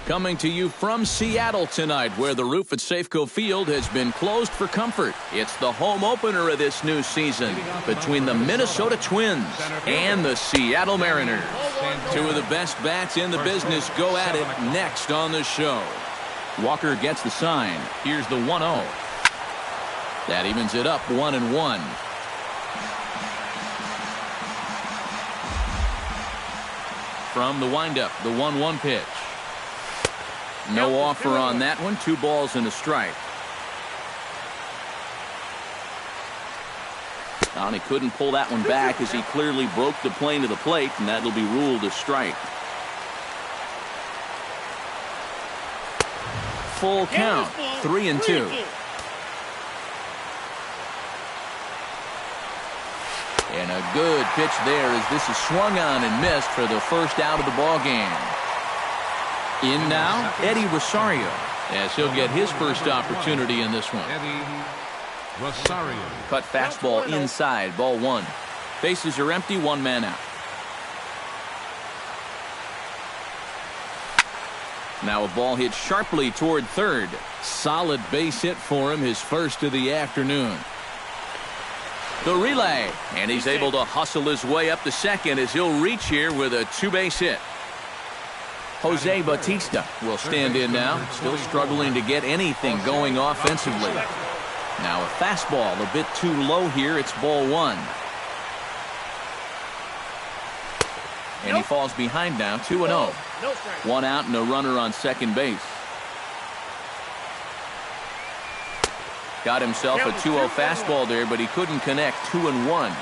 Coming to you from Seattle tonight, where the roof at Safeco Field has been closed for comfort. It's the home opener of this new season between the Minnesota Twins and the Seattle Mariners. Two of the best bats in the business go at it next on the show. Walker gets the sign. Here's the 1-0. That evens it up 1-1. From the windup, the 1-1 pitch. No offer on that one. 2 balls and a strike. And he couldn't pull that one back as he clearly broke the plane to the plate, and that'll be ruled a strike. Full count, 3-2. And a good pitch there as this is swung on and missed for the first out of the ball game. In now, Eddie Rosario, as he'll get his first opportunity in this one. Eddie Rosario. Cut fastball inside, ball 1. Bases are empty, 1 man out. Now a ball hit sharply toward third. Solid base hit for him, his first of the afternoon. The relay, and he's able to hustle his way up to second as he'll reach here with a 2-base hit. Jose Bautista will stand in now, still struggling to get anything going offensively. Now a fastball a bit too low here. It's ball 1. And he falls behind now, 2-0. 1 out and a runner on second base. Got himself a 2-0 fastball there, but he couldn't connect. 2-1.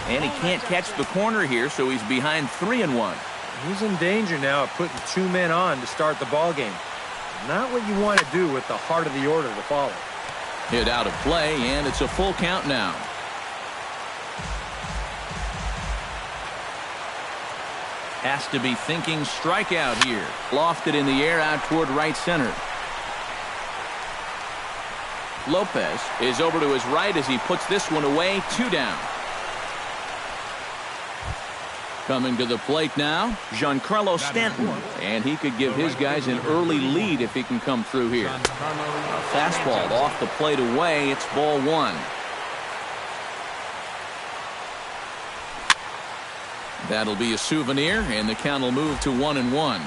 And he can't catch the corner here, so he's behind 3-1. He's in danger now of putting 2 men on to start the ball game. Not what you want to do with the heart of the order to follow. Hit out of play, and it's a full count now. Has to be thinking strikeout here. Lofted in the air out toward right center. Lopez is over to his right as he puts this one away. 2 down. Coming to the plate now, Giancarlo Stanton. And he could give his guys an early lead if he can come through here. A fastball off the plate away. It's ball 1. That'll be a souvenir, and the count will move to 1-1.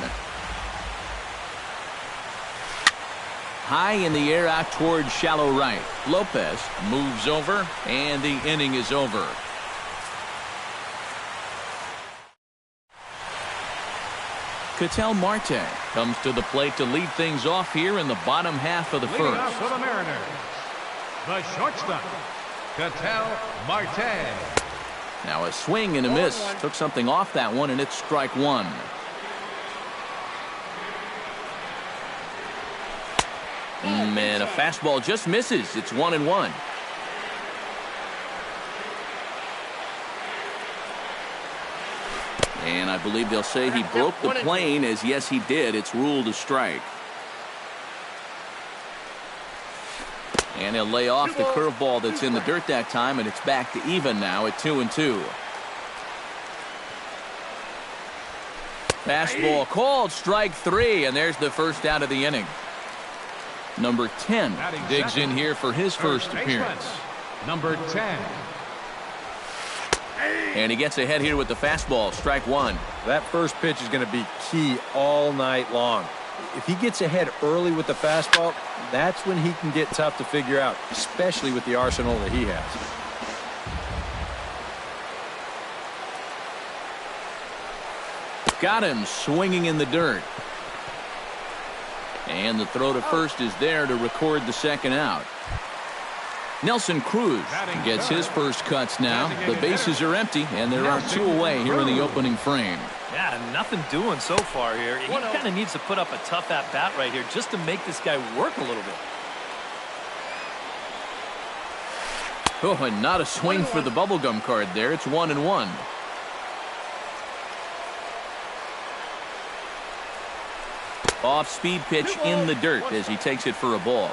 High in the air out toward shallow right. Lopez moves over, and the inning is over. Ketel Marte comes to the plate to lead things off here in the bottom half of the Leading first. off for the Mariners, the shortstop, Ketel Marte. Now a swing and a miss. Took something off that one, and it's strike 1. And a fastball just misses. It's 1-1. And I believe they'll say he broke the plane, as yes he did. It's ruled a strike. And he'll lay off the curveball that's in the dirt that time, and it's back to even now at 2-2. Fastball called, strike 3, and there's the first out of the inning. Number 10 digs in here for his first appearance. Number 10. And he gets ahead here with the fastball, strike 1. That first pitch is going to be key all night long. If he gets ahead early with the fastball, that's when he can get tough to figure out, especially with the arsenal that he has. Got him swinging in the dirt. And the throw to first is there to record the second out. Nelson Cruz gets his first cuts now. The bases are empty, and there are 2 away here in the opening frame. Yeah, nothing doing so far here. He kind of needs to put up a tough at-bat right here just to make this guy work a little bit. Oh, and not a swing for the bubblegum card there. It's 1-1. Off-speed pitch in the dirt as he takes it for a ball.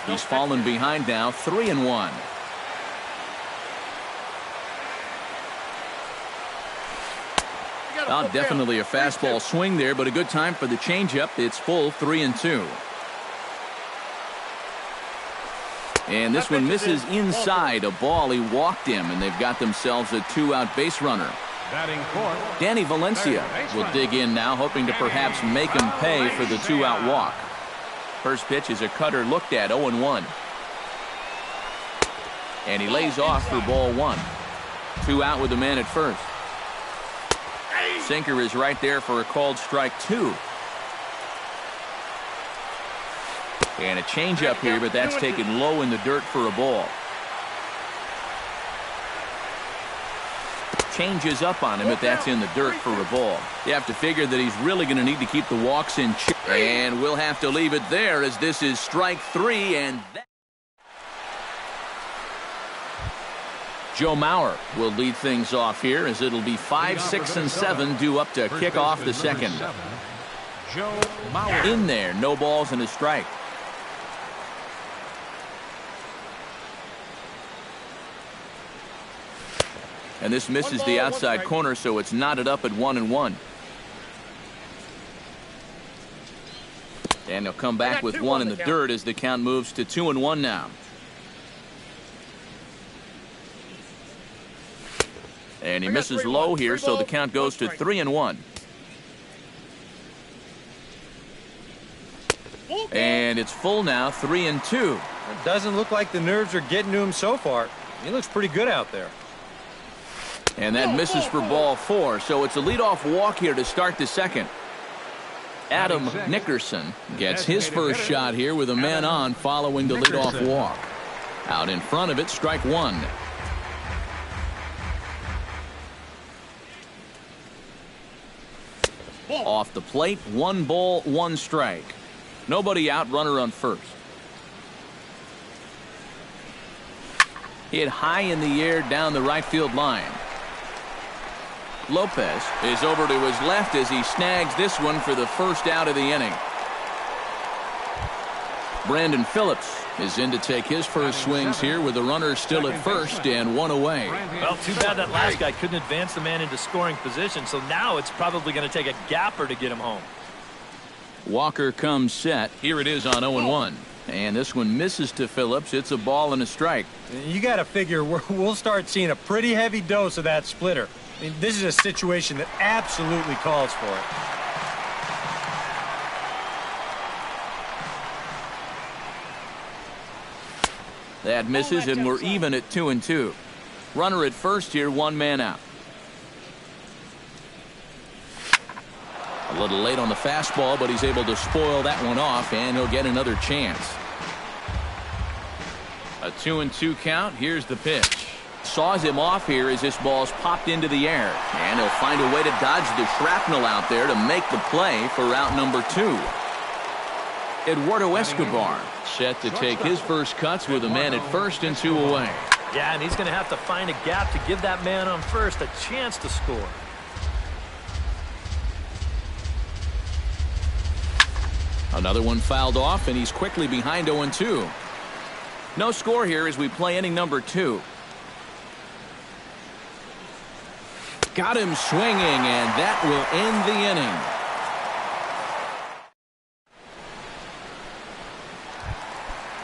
He's fallen behind now, 3-1. Oh, definitely a fastball swing there, but a good time for the changeup. It's full, 3-2. And this one misses inside a ball. He walked him, and they've got themselves a 2-out base runner. Danny Valencia will dig in now, hoping to perhaps make him pay for the 2-out walk. First pitch is a cutter looked at, 0-1. And he lays off for ball 1. 2 out with the man at first. Sinker is right there for a called strike 2. And a changeup here, but that's taken low in the dirt for a ball. Changes up on him, but that's in the dirt for a ball. You have to figure that he's really going to need to keep the walks in check. And we'll have to leave it there as this is strike 3. And Joe Mauer will lead things off here as it'll be 5, 6, and 7 due up to kick off the second. In there, no balls and a strike. And this misses the outside corner, so it's knotted up at 1-1. And he'll come back with 1 in the dirt as the count moves to 2-1 now. And he misses low here, so the count goes to 3-1. And it's full now, 3-2. It doesn't look like the nerves are getting to him so far. He looks pretty good out there. And that misses for ball 4, so it's a leadoff walk here to start the second. Adam Nickerson gets his first shot here with a man on following the leadoff walk. Out in front of it, strike 1. Off the plate, 1 ball, 1 strike. Nobody out, runner on first. Hit high in the air down the right field line. Lopez is over to his left as he snags this one for the first out of the inning. Brandon Phillips is in to take his first swings here with the runner still at first and 1 away. Well, too bad that last guy couldn't advance the man into scoring position, so now it's probably going to take a gapper to get him home. Walker comes set. Here it is on 0-1. And this one misses to Phillips. It's a ball and a strike. You got to figure we'll start seeing a pretty heavy dose of that splitter. I mean, this is a situation that absolutely calls for it. That misses, and we're even at 2-2. Runner at first here, 1 man out. A little late on the fastball, but he's able to spoil that one off, and he'll get another chance. A 2-2 count. Here's the pitch. Saws him off here as this ball's popped into the air. And he'll find a way to dodge the shrapnel out there to make the play for out number 2. Eduardo Escobar set to take his first cuts with a man at first and 2 away. Yeah, and he's going to have to find a gap to give that man on first a chance to score. Another one fouled off, and he's quickly behind 0-2. No score here as we play inning number 2. Got him swinging, and that will end the inning.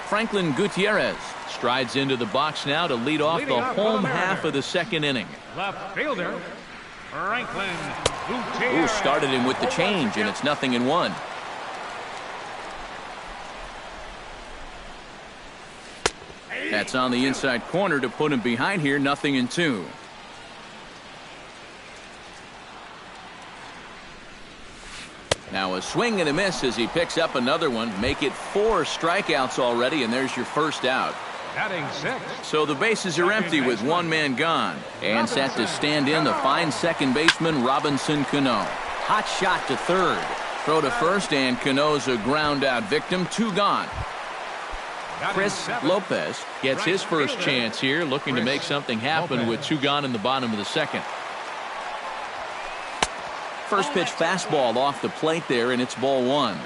Franklin Gutierrez strides into the box now to lead off the home half of the second inning. Left fielder, Franklin Gutierrez. Ooh, started him with the change, and it's 0-1. That's on the inside corner to put him behind here, 0-2. Now a swing and a miss as he picks up another one. Make it 4 strikeouts already, and there's your first out. Batting 6. So the bases are empty with 1 man gone. And set to stand in the fine second baseman, Robinson Cano. Hot shot to third. Throw to first, and Cano's a ground out victim. 2 gone. Chris Lopez gets his first chance here, looking to make something happen with 2 gone in the bottom of the second. First pitch fastball off the plate there, and it's ball 1.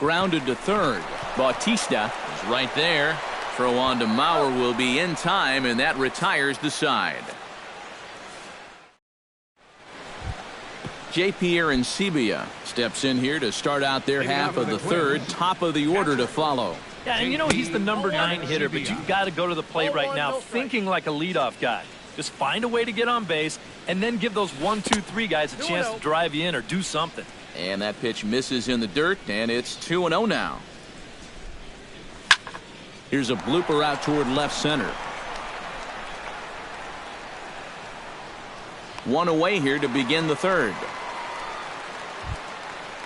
grounded to third. Bautista is right there. Throw on to Maurer will be in time, and that retires the side. J.P. Arancibia steps in here to start out their half of the third. Top of the order to follow. Yeah, and you know he's the number 9 hitter, but you've got to go to the plate right now thinking like a leadoff guy. Just find a way to get on base, and then give those 1, 2, 3 guys a chance to drive you in or do something. And that pitch misses in the dirt, and it's 2-0 now. Here's a blooper out toward left center. One away here to begin the third.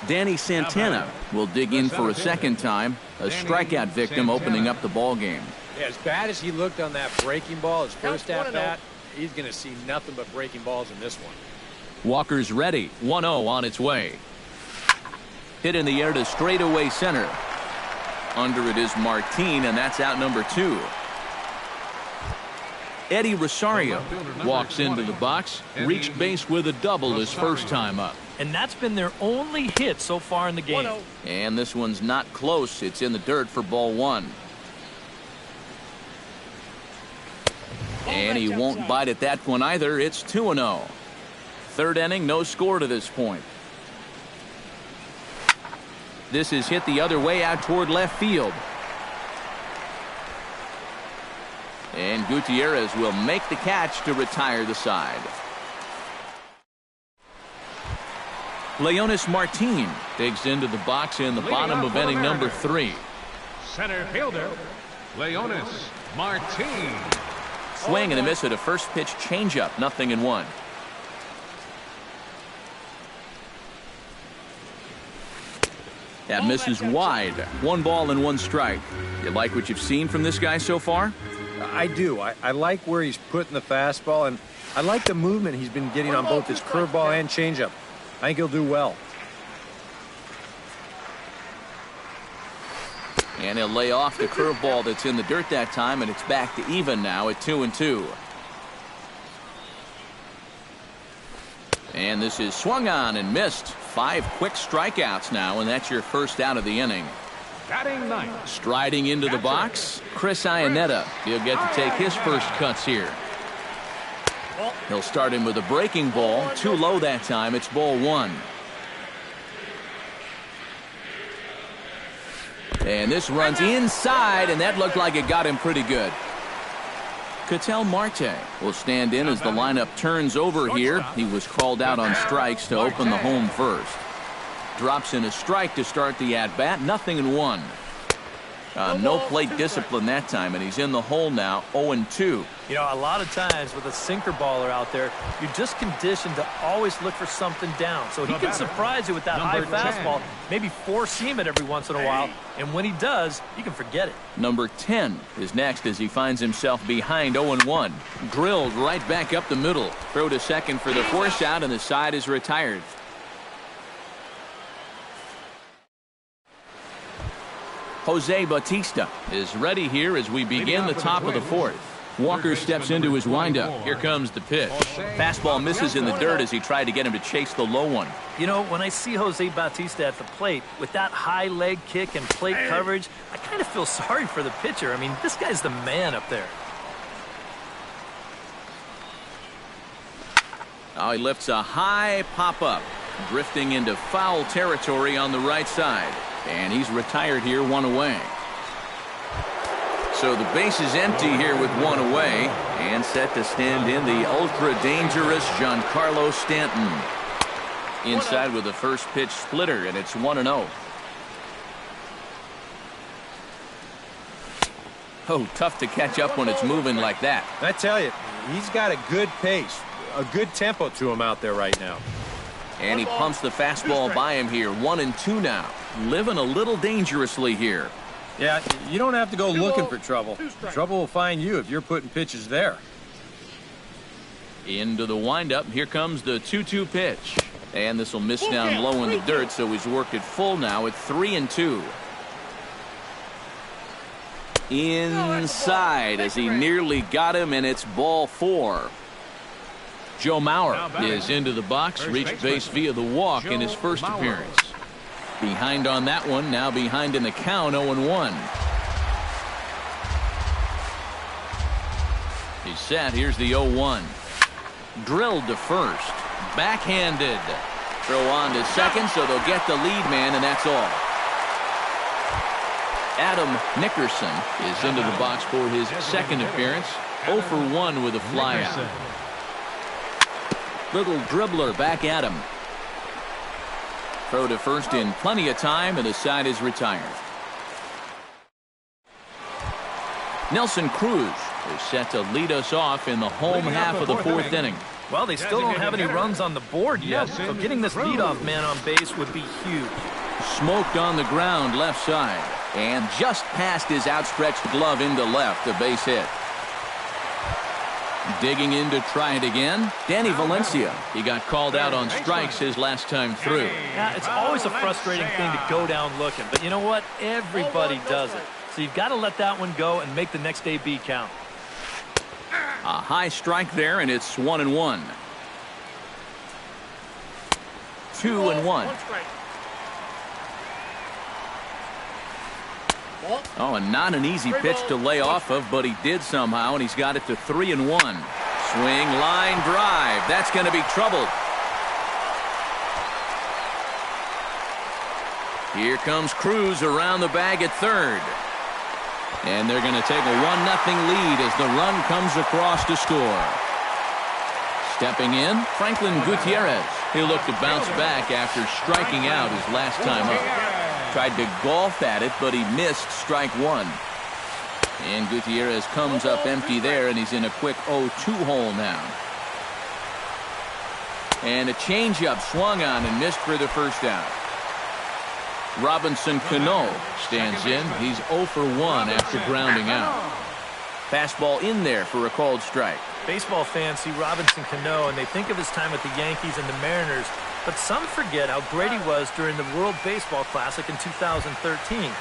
Danny Santana will dig in for a second time. A strikeout victim opening up the ball game. Yeah, as bad as he looked on that breaking ball, his first at-bat, he's going to see nothing but breaking balls in this one. Walker's ready. 1-0 on its way. Hit in the air to straightaway center. Under it is Martin, and that's out number 2. Eddie Rosario walks into the box, reached base with a double his first time up. And that's been their only hit so far in the game. And this one's not close. It's in the dirt for ball 1. And he won't bite at that one either. It's 2-0. Third inning, no score to this point. This is hit the other way out toward left field. And Gutierrez will make the catch to retire the side. Leonis Martin digs into the box in the bottom of inning number 3. Center fielder, Leonis Martin. Swing and a miss at a first pitch changeup. 0-1. That misses wide. 1 ball and 1 strike. You like what you've seen from this guy so far? I do. I like where he's putting the fastball, and I like the movement he's been getting on both his curveball and changeup. I think he'll do well. And he'll lay off the curveball that's in the dirt that time, and it's back to even now at 2-2. And this is swung on and missed. 5 quick strikeouts now, and that's your first out of the inning. Batting 9. Striding into the box, Chris Iannetta. He'll get to take his first cuts here. He'll start him with a breaking ball. Too low that time. It's ball 1. And this runs inside, and that looked like it got him pretty good. Ketel Marte will stand in as the lineup turns over here. He was called out on strikes to open the home first. Drops in a strike to start the at-bat. 0-1. No plate discipline that time, and he's in the hole now. 0-2. You know, a lot of times with a sinker baller out there, you're just conditioned to always look for something down. So he can surprise you with that high fastball, maybe four-seam it every once in a while, and when he does, you can forget it. Number 10 is next as he finds himself behind 0-1. Drilled right back up the middle. Throw to second for the force out, and the side is retired. Jose Bautista is ready here as we begin the top of the fourth. Walker steps into his windup. Here comes the pitch. Fastball misses in the dirt as he tried to get him to chase the low one. You know, when I see Jose Bautista at the plate with that high leg kick and plate coverage, I kind of feel sorry for the pitcher. I mean, this guy's the man up there. Oh, he lifts a high pop-up, drifting into foul territory on the right side. And he's retired here, 1 away. So the base is empty here with 1 away. And set to stand in the ultra-dangerous Giancarlo Stanton. Inside with a first pitch splitter, and it's 1-0. Oh, tough to catch up when it's moving like that. I tell you, he's got a good pace, a good tempo to him out there right now. And he pumps the fastball by him here. 1-2 now. Living a little dangerously here. Yeah, you don't have to go looking for trouble. Trouble will find you if you're putting pitches there. Into the windup. Here comes the 2-2 pitch. And this will miss down low in the dirt, so he's worked it full now at 3-2. Inside as he nearly got him, and it's ball 4. Joe Mauer is into the box, reached base via the walk in his first appearance. Behind on that one, now behind in the count, 0-1. He's set. Here's the 0-1. Drilled to first. Backhanded. Throw on to second, so they'll get the lead man, and that's all. Adam Nickerson is into the box for his second appearance. 0 for 1 with a flyout. Little dribbler back at him. Throw to first in plenty of time, and the side is retired. Nelson Cruz is set to lead us off in the home half of the fourth inning. Well, they still don't have any runs on the board yet, so getting this leadoff man on base would be huge. Smoked on the ground left side, and just past his outstretched glove into left, a base hit. Digging in to try it again, Danny Valencia. He got called out on strikes his last time through. Yeah, it's always a frustrating thing to go down looking, but you know what? Everybody does it. So you've got to let that one go and make the next AB count. A high strike there, and it's 1-1. 2-1. Oh, and not an easy pitch to lay off of, but he did somehow, and he's got it to 3-1. Swing, line, drive. That's going to be trouble. Here comes Cruz around the bag at third. And they're going to take a 1-0 lead as the run comes across to score. Stepping in, Franklin Gutierrez. He'll look to bounce back after striking out his last time up. Tried to golf at it, but he missed strike one. And Gutierrez comes up empty there, and he's in a quick 0-2 hole now. And a changeup swung on and missed for the first out. Robinson Cano stands in. He's 0 for 1 after grounding out. Fastball in there for a called strike. Baseball fans see Robinson Cano and they think of his time with the Yankees and the Mariners, but some forget how great he was during the World Baseball Classic in 2013.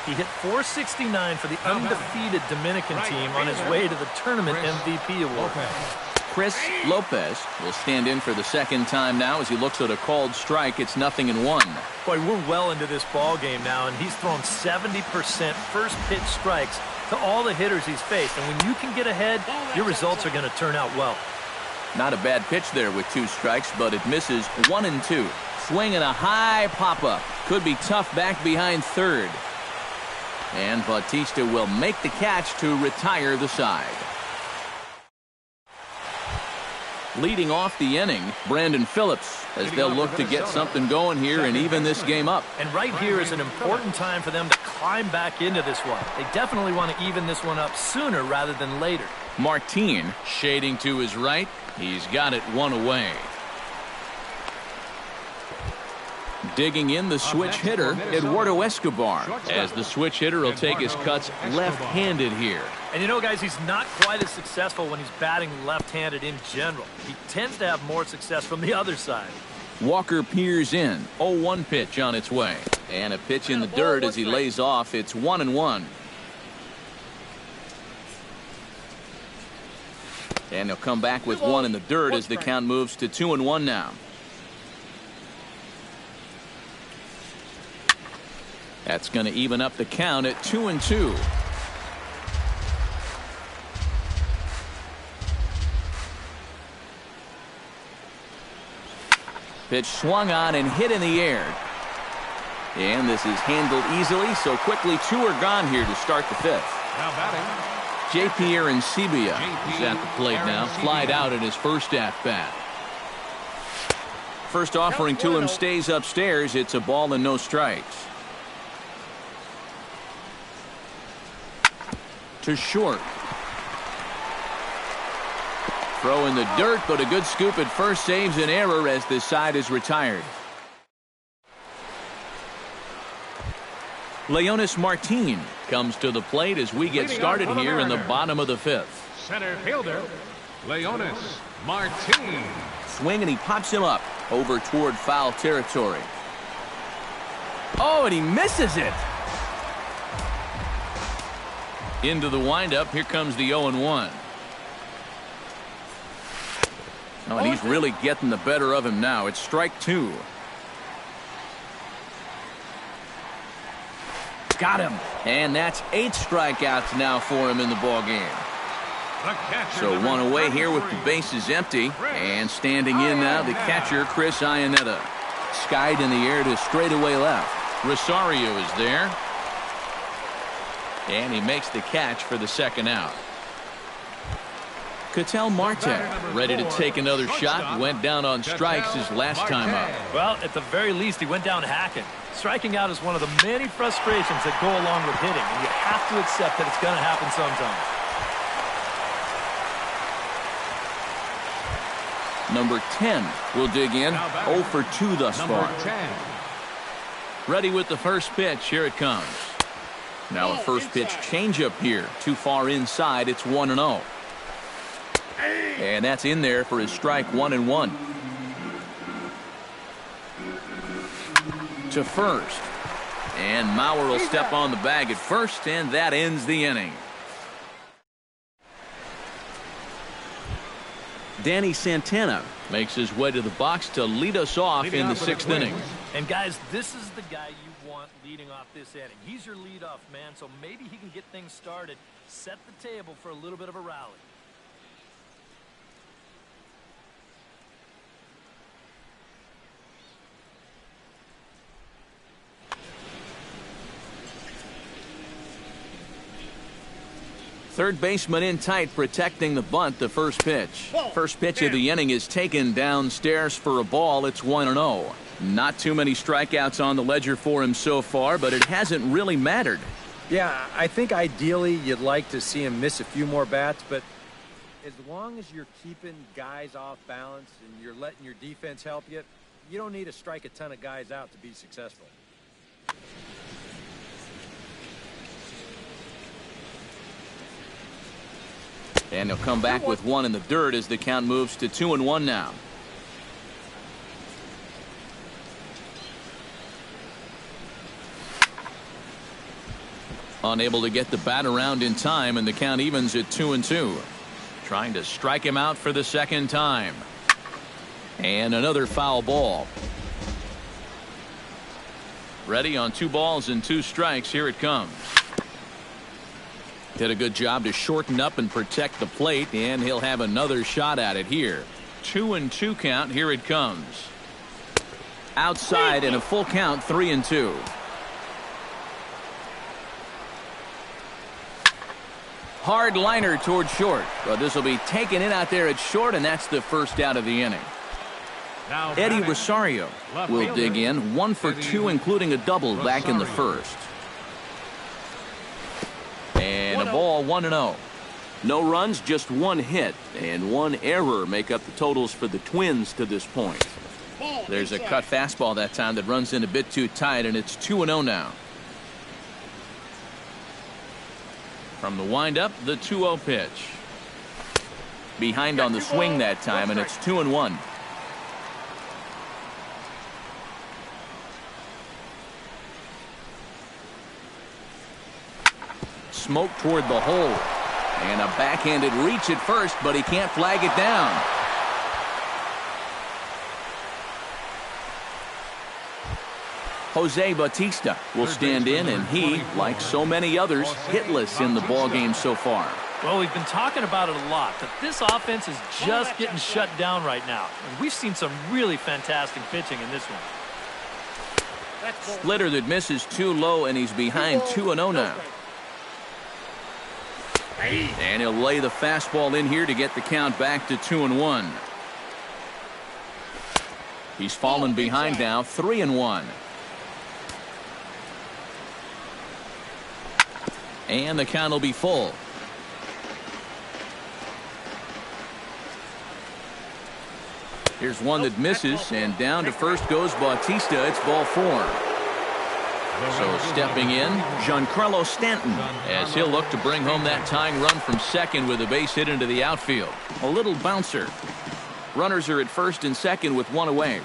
He hit .469 for the undefeated Dominican team on his way to the tournament MVP award. Chris Lopez will stand in for the second time now as he looks at a called strike. It's 0-1. Boy, we're well into this ball game now, and he's thrown 70% first pitch strikes to all the hitters he's faced. And when you can get ahead, your results are going to turn out well. Not a bad pitch there with 2 strikes, but it misses 1-2. Swing and a high pop-up. Could be tough back behind third. And Bautista will make the catch to retire the side. Leading off the inning, Brandon Phillips, as they'll look to get something going here and even this game up. And right here is an important time for them to climb back into this one. They definitely want to even this one up sooner rather than later. Martin shading to his right. He's got it 1 away. Digging in the switch hitter, Eduardo Escobar, as the switch hitter will take his cuts left-handed here. And you know, guys, he's not quite as successful when he's batting left-handed in general. He tends to have more success from the other side. Walker peers in. 0-1 pitch on its way. And a pitch in the dirt as he lays off. It's 1-1. And he'll come back with 1 in the dirt as the count moves to 2-1 now. That's going to even up the count at 2-2. Pitch swung on and hit in the air. And this is handled easily, so quickly 2 are gone here to start the 5th. Now batting, J.P. Arancibia is at the plate now, flied out at his first at-bat. First offering to him stays upstairs. It's a ball and no strikes. To short. Throw in the dirt, but a good scoop at first saves an error as this side is retired. Leonis Martin comes to the plate as we get started here in the bottom of the 5th. center fielder, Leonis Martin. Swing and he pops him up over toward foul territory. Oh, and he misses it. Into the windup. Here comes the 0-1. Oh, and he's really getting the better of him now. It's strike 2. Got him. And that's 8 strikeouts now for him in the ballgame. So one away here with the bases empty. And standing in now, the catcher, Chris Iannetta. Skied in the air to straightaway left. Rosario is there. And he makes the catch for the second out. Ketel Marte ready to take another shot. Went down on strikes his last time up. Well, at the very least, he went down hacking. Striking out is one of the many frustrations that go along with hitting, and you have to accept that it's going to happen sometimes. Number 10 will dig in. 0 for 2 thus far. Ready with the first pitch. Here it comes. Now a first pitch changeup here. Too far inside. It's 1-0. And that's in there for his strike 1-1. To first. And Mauer will step on the bag at first, and that ends the inning. Danny Santana makes his way to the box to lead us off in the 6th inning. And guys, this is the guy you want leading off this inning. He's your leadoff man, so maybe he can get things started, set the table for a little bit of a rally. Third baseman in tight, protecting the bunt. The first pitch. First pitch of the inning is taken downstairs for a ball. It's 1-0. Not too many strikeouts on the ledger for him so far, but it hasn't really mattered. Yeah, I think ideally you'd like to see him miss a few more bats, but as long as you're keeping guys off balance and you're letting your defense help you, you don't need to strike a ton of guys out to be successful. And he'll come back with one in the dirt as the count moves to 2-1 now. Unable to get the bat around in time, and the count evens at 2-2. Trying to strike him out for the second time. And another foul ball. Ready on 2 balls and 2 strikes. Here it comes. Did a good job to shorten up and protect the plate, and he'll have another shot at it here. 2-2 count. Here it comes. Outside and a full count. 3-2. Hard liner toward short. But this will be taken in out there at short, and that's the first out of the inning. Now Eddie Rosario will dig in. 1 for 2, including a double back in the first. And a ball, 1-0. No runs, just 1 hit, and 1 error make up the totals for the Twins to this point. There's a cut fastball that time that runs in a bit too tight, and it's 2-0 now. From the windup, the 2-0 pitch. Behind on the swing that time, and it's 2-1. Smoke toward the hole. And a backhanded reach at first, but he can't flag it down. Jose Bautista will stand in, and he, like so many others, hitless in the ballgame so far. Well, we've been talking about it a lot, but this offense is just getting shut down right now. And we've seen some really fantastic pitching in this one. Splitter that misses too low, and he's behind 2-0 now. And he'll lay the fastball in here to get the count back to 2-1. He's fallen behind now, 3-1. And the count will be full. Here's one that misses, and down to first goes Bautista. It's ball 4. So stepping in, Giancarlo Stanton, as he'll look to bring home that tying run from second with a base hit into the outfield. A little bouncer. Runners are at first and second with 1 away.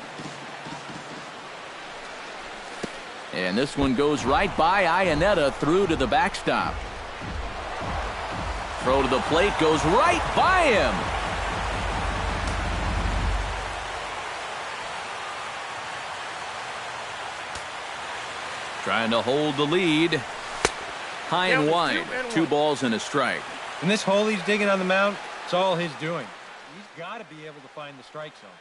And this one goes right by Iannetta through to the backstop. Throw to the plate goes right by him. Trying to hold the lead. High and wide, 2 balls and a strike. In this hole he's digging on the mound, it's all his doing. He's got to be able to find the strike zone.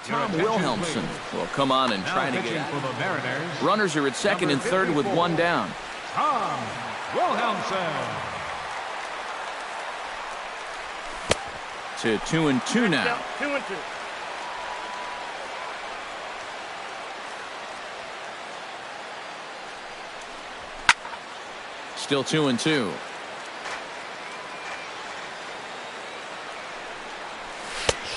Tom Wilhelmsen will come on and try to get for the Mariners. Runners are at second and third with 1 down. Tom Wilhelmsen. To 2-2 now. 2-2. Still 2-2.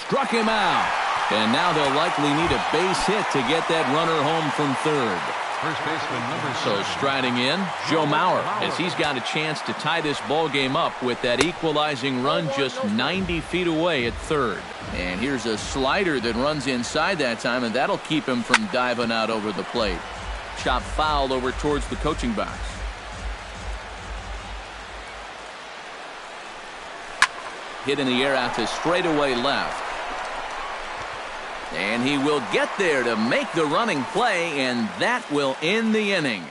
Struck him out. And now they'll likely need a base hit to get that runner home from third. First baseman number 7. So striding in, Joe Mauer, as he's got a chance to tie this ball game up with that equalizing run just 90 feet away at third. And here's a slider that runs inside that time, and that'll keep him from diving out over the plate. Chop foul over towards the coaching box. Hit in the air out to straightaway left. And he will get there to make the running play, and that will end the inning.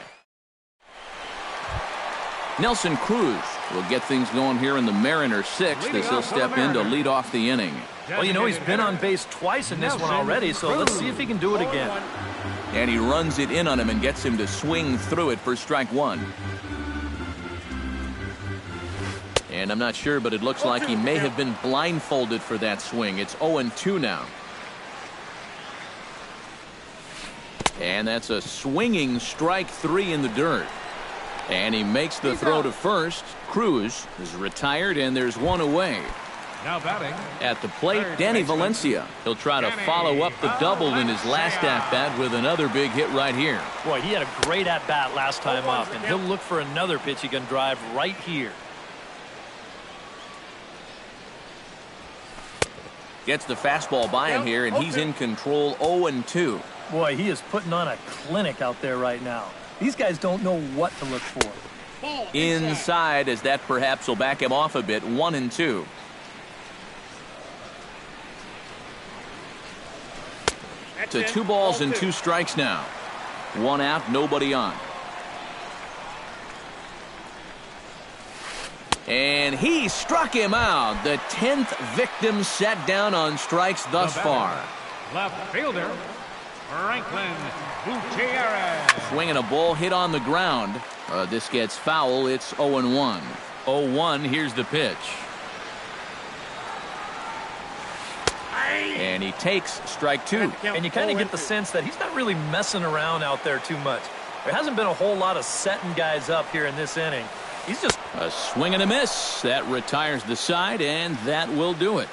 Nelson Cruz will get things going here in the Mariners 6th as he'll step in to lead off the inning. Well, you know, he's been on base twice in this one already, so let's see if he can do it again. And he runs it in on him and gets him to swing through it for strike 1. And I'm not sure, but it looks like he may have been blindfolded for that swing. It's 0-2 now. And that's a swinging strike 3 in the dirt. And he makes the throw to first. Cruz is retired, and there's 1 away. Now batting. At the plate, Danny Valencia. He'll try to follow up the double in his last at-bat with another big hit right here. Boy, he had a great at-bat last time up, and he'll look for another pitch he can drive right here. Gets the fastball by him here, and he's in control 0-2. Boy, he is putting on a clinic out there right now. These guys don't know what to look for. Inside, as that perhaps will back him off a bit, 1-2. To 2 balls and 2 strikes now. 1 out, nobody on. And he struck him out. The 10th victim set down on strikes thus far. Left fielder, Franklin Gutierrez. Swinging a ball hit on the ground. This gets foul. It's 0-1. 0-1. Here's the pitch. And he takes strike 2. And you kind of get the sense that he's not really messing around out there too much. There hasn't been a whole lot of setting guys up here in this inning. He's just a swing and a miss. That retires the side, and that will do it.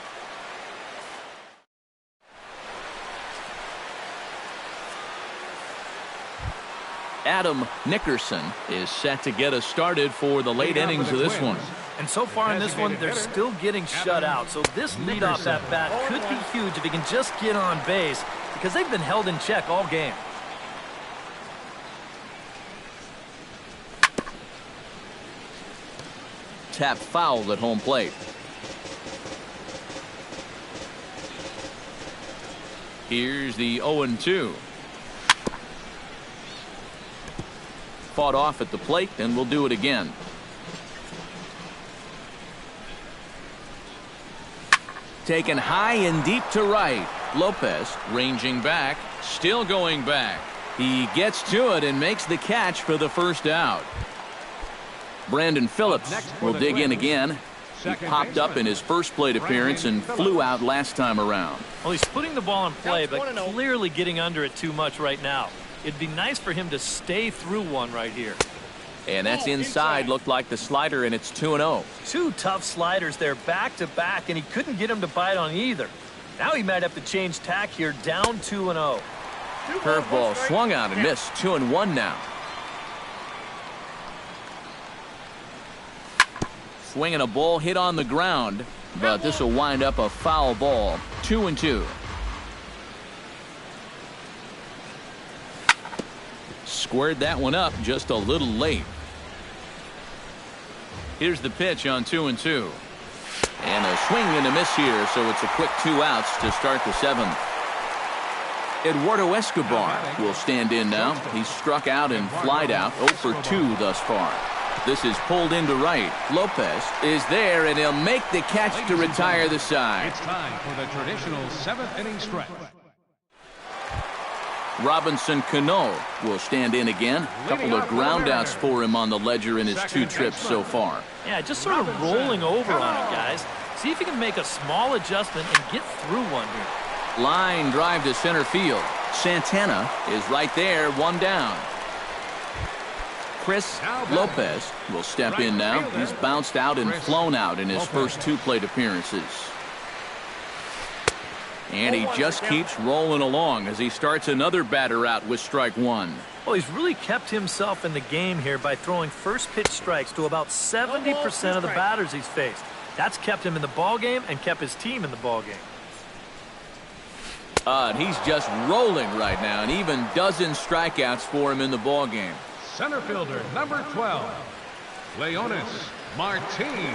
Adam Nickerson is set to get us started for the late innings of this one. And so far in this one, they're still getting shut out. So this leadoff at bat could be huge if he can just get on base, because they've been held in check all game. Tap foul at home plate. Here's the 0-2. Fought off at the plate, and we'll do it again. Taken high and deep to right. Lopez ranging back, still going back. He gets to it and makes the catch for the first out. Brandon Phillips will dig in again. He popped up in his first plate appearance and flew out last time around. Well, he's putting the ball in play, but clearly getting under it too much right now. It'd be nice for him to stay through one right here. And that's inside. Looked like the slider, and it's 2-0. 2 tough sliders there back to back, and he couldn't get him to bite on either. Now he might have to change tack here, down 2-0. Curveball swung out and missed. 2-1 now. Swinging a ball hit on the ground, but this will wind up a foul ball. 2-2. Squared that one up just a little late. Here's the pitch on 2-2. And a swing and a miss here, so it's a quick 2 outs to start the 7th. Eduardo Escobar will stand in now. He's struck out and flied out, 0 for 2 thus far. This is pulled into right. Lopez is there, and he'll make the catch to retire the side. It's time for the traditional 7th inning stretch. Robinson Cano will stand in again. A couple of groundouts for him on the ledger in his 2 trips so far. Yeah, just sort of rolling over on it, guys. See if you can make a small adjustment and get through one here. Line drive to center field. Santana is right there, 1 down. Chris Lopez will step in now. He's bounced out and flown out in his first 2 plate appearances. And he just keeps rolling along as he starts another batter out with strike 1. Well, he's really kept himself in the game here by throwing first pitch strikes to about 70% of the batters he's faced. That's kept him in the ballgame and kept his team in the ballgame. And he's just rolling right now, and even dozens strikeouts for him in the ballgame. Center fielder, number 12, Leonis Martin.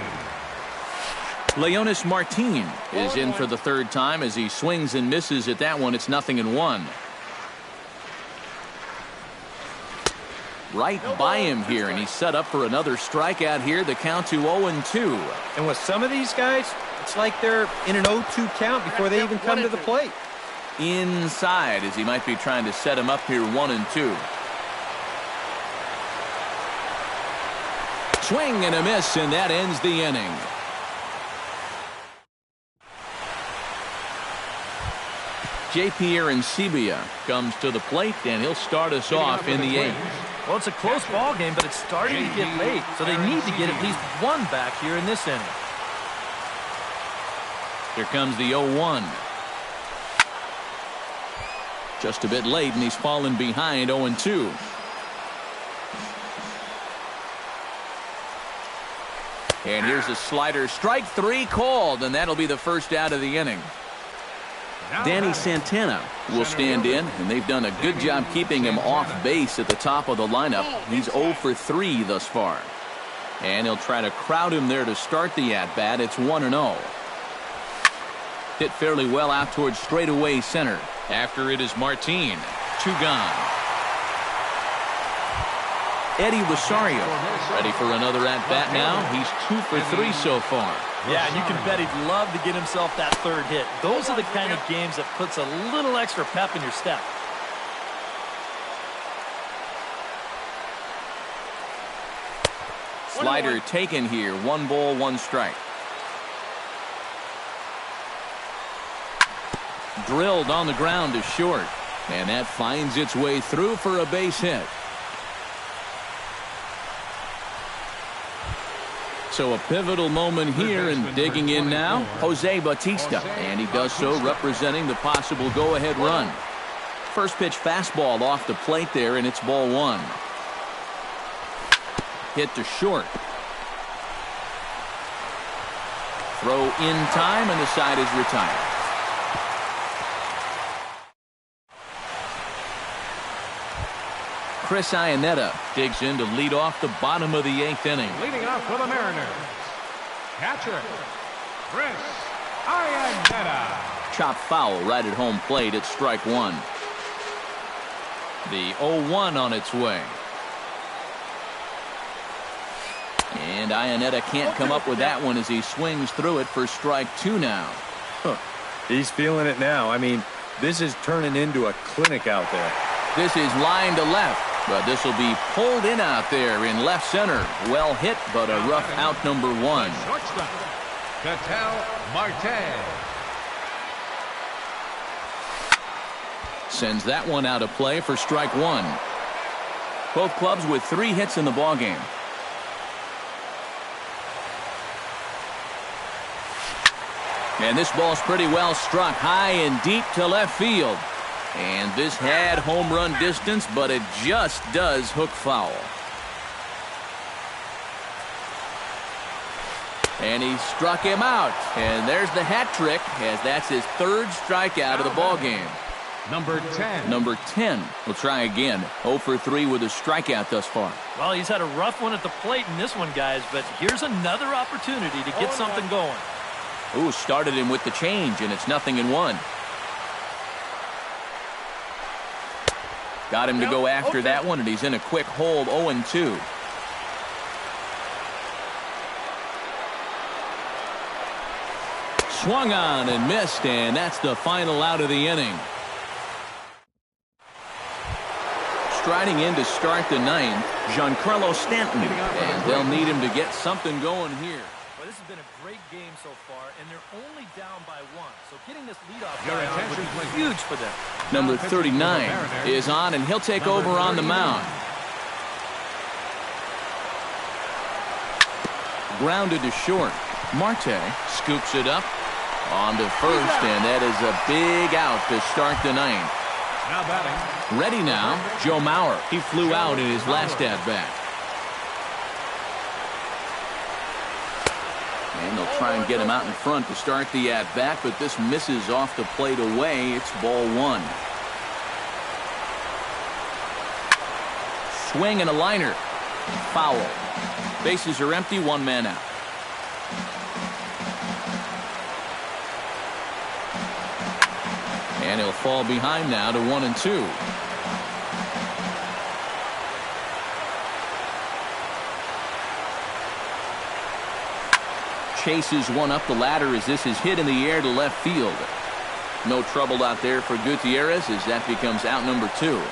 Leonis Martin is in for the 3rd time as he swings and misses at that one. It's 0-1. Right by him here, and he's set up for another strikeout here. The count to 0-2. And with some of these guys, it's like they're in an 0-2 count before they even come to the plate. Inside as he might be trying to set him up here 1-2. Swing and a miss, and that ends the inning. J.P. Arancibia comes to the plate, and he'll start us off in the 8th. Well, it's a close ball game, but it's starting to get late, so they need to get at least 1 back here in this inning. Here comes the 0-1. Just a bit late, and he's fallen behind 0-2. And here's a slider. Strike 3 called, and that'll be the first out of the inning. Danny Santana will stand in, and they've done a good job keeping him off base at the top of the lineup. He's 0 for 3 thus far. And he'll try to crowd him there to start the at-bat. It's 1-0. Hit fairly well out towards straightaway center. After it is Martin. 2 gone. Eddie Rosario ready for another at-bat now. He's 2 for 3 so far. Yeah, and you can bet he'd love to get himself that 3rd hit. Those are the kind of games that puts a little extra pep in your step. Slider taken here. 1 ball, 1 strike. Drilled on the ground to short. And that finds its way through for a base hit. So a pivotal moment here, and digging in now, Jose Bautista. And he does so representing the possible go-ahead run. First pitch fastball off the plate there, and it's ball 1. Hit to short. Throw in time, and the side is retired. Chris Iannetta digs in to lead off the bottom of the 8th inning. Leading off for the Mariners, catcher, Chris Iannetta. Chop foul right at home plate at strike 1. The 0-1 on its way. And Iannetta can't come up with that one as he swings through it for strike 2 now. He's feeling it now. I mean, this is turning into a clinic out there. This is line to left, but this will be pulled in out there in left center. Well hit, but a rough out number 1. Shortstop, Ketel Marte. Sends that one out of play for strike 1. Both clubs with 3 hits in the ballgame. And this ball's pretty well struck high and deep to left field. And this had home run distance, but it just does hook foul. And he struck him out. And there's the hat trick, as that's his 3rd strikeout of the ball game. Number 10. Number 10 will try again. 0 for 3 with a strikeout thus far. Well, he's had a rough one at the plate in this one, guys, but here's another opportunity to get something going. Ooh, started him with the change, and it's 0-1. Got him to go after that one, and he's in a quick hole, 0-2. Swung on and missed, and that's the final out of the inning. Striding in to start the ninth, Giancarlo Stanton, and they'll need him to get something going here. Well, this has been a great game so far, and they're only down by 1. So getting this leadoff guy on would be huge for them. Number 39 is on, and he'll take over on the mound. Grounded to short. Marte scoops it up on to first, and that is a big out to start the ninth. Now batting. Ready now, Joe Mauer. He flew out in his last at-bat. And they'll try and get him out in front to start the at-bat, but this misses off the plate away. It's ball 1. Swing and a liner. Foul. Bases are empty, 1 man out. And he'll fall behind now to 1-2. Chases one up the ladder as this is hit in the air to left field. No trouble out there for Gutierrez as that becomes out number 2.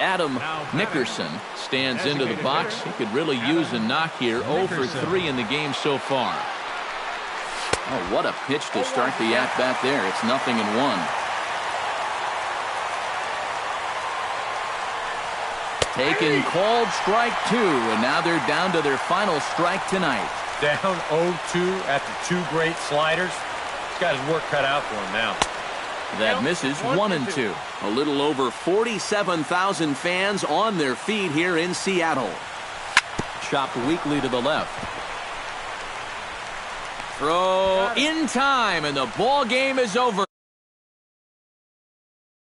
Adam Nickerson stands into the box. He could really use a knock here. 0 for 3 in the game so far. Oh, what a pitch to start the at-bat there. It's 0-1. Taken, called strike 2, and now they're down to their final strike tonight. Down 0-2 after 2 great sliders. He's got his work cut out for him now. That misses 1-2. A little over 47,000 fans on their feet here in Seattle. Chopped weakly to the left. Throw in time, and the ball game is over.